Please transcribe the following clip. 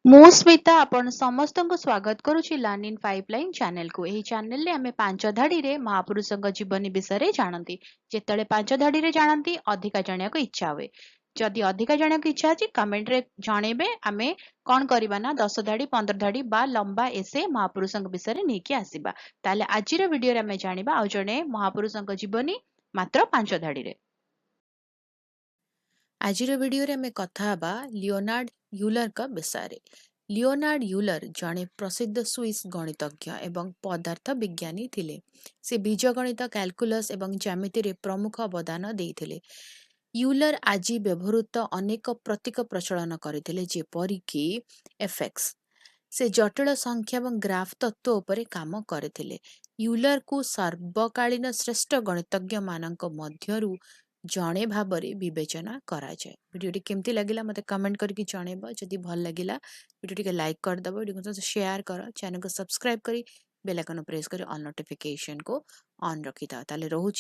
ମୁଁ ସ୍ମିତା ଆପଣ ସମସ୍ତଙ୍କୁ ସ୍ୱାଗତ କରୁଛି ଲର୍ନ ଇନ୍ ପାଇପଲାଇନ ଚ୍ୟାନେଲକୁ। ଏହି ଚ୍ୟାନେଲରେ ଆମେ ପାଞ୍ଚ ଧାଡିରେ ମହାପୁରୁଷଙ୍କ ଜୀବନୀ ବିଷୟରେ ଜାଣନ୍ତି। ଯେତେବେଳେ ପାଞ୍ଚ ଧାଡିରେ ଜାଣନ୍ତି ଅଧିକା ଜାଣିବାକୁ ଇଚ୍ଛା ହୁଏ। ଯଦି ଅଧିକା ଜାଣିବାକୁ ଇଚ୍ଛା ଅଛି କମେଣ୍ଟରେ ଜଣେଇବେ। ଆମେ କଣ କରିବା ନା 10 ଧାଡି 15 ଧାଡି ବା ଲମ୍ବା ଏସେ ମହାପୁରୁଷଙ୍କ ବିଷୟରେ ନେଇକି ଆସିବା। ତାହେଲେ ଆଜିର ଭିଡିଓରେ ଆମେ ଜାଣିବା ଆଉ ଜଣେ ମହାପୁରୁଷଙ୍କ ଜୀବନୀ ମାତ୍ର 5 ଧାଡିରେ। ଆଜିର ଭିଡିଓରେ ଆମେ କଥା ହେବା ଲିଓନାର୍ଡ ୟୁଲରଙ୍କ ବିଷୟରେ। ଲିଓନାର୍ଡ ୟୁଲର ଜଣେ ପ୍ରସିଦ୍ଧ ସୁଇସ୍ ଗଣିତଜ୍ଞ ଏବଂ ପଦାର୍ଥ ବିଜ୍ଞାନୀ ଥିଲେ। ସେ ବୀଜଗଣିତ, କ୍ୟାଲକୁଲସ ଏବଂ ଜ୍ୟାମିତିରେ ପ୍ରମୁଖ ଅବଦାନ ଦେଇଥିଲେ। ୟୁଲର ଆଜି ବ୍ୟବହୃତ ଅନେକ ପ୍ରତୀକ ପ୍ରଚଳନ କରିଥିଲେ, ଯେପରିକି ଏଫେକ୍ସ। ସେ ଜଟିଳ ସଂଖ୍ୟା ଏବଂ ଗ୍ରାଫ ତତ୍ତ୍ୱ ଉପରେ କାମ କରିଥିଲେ। ୟୁଲରକୁ ସର୍ବକାଳୀନ ଶ୍ରେଷ୍ଠ ଗଣିତଜ୍ଞମାନଙ୍କ ମଧ୍ୟରୁ ଜଣେ ଭାବରେ ବିବେଚନା କରାଯାଏ। ଭିଡ଼ିଓଟି କେମିତି ଲାଗିଲା ମୋତେ କମେଣ୍ଟ କରିକି ଜଣେଇବ। ଯଦି ଭଲ ଲାଗିଲା ଭିଡ଼ିଓ ଟିକେ ଲାଇକ୍ କରିଦେବ, ଭିଡ଼ିଓକୁ ସେୟାର କର, ଚ୍ୟାନେଲକୁ ସବସ୍କ୍ରାଇବ କରି ବେଲ୍ ଆଇକନ୍ ପ୍ରେସ୍ କରି ଅଲ୍ ନୋଟିଫିକେସନକୁ ଅନ୍ ରଖିଥାଅ। ତାହେଲେ ରହୁଛି।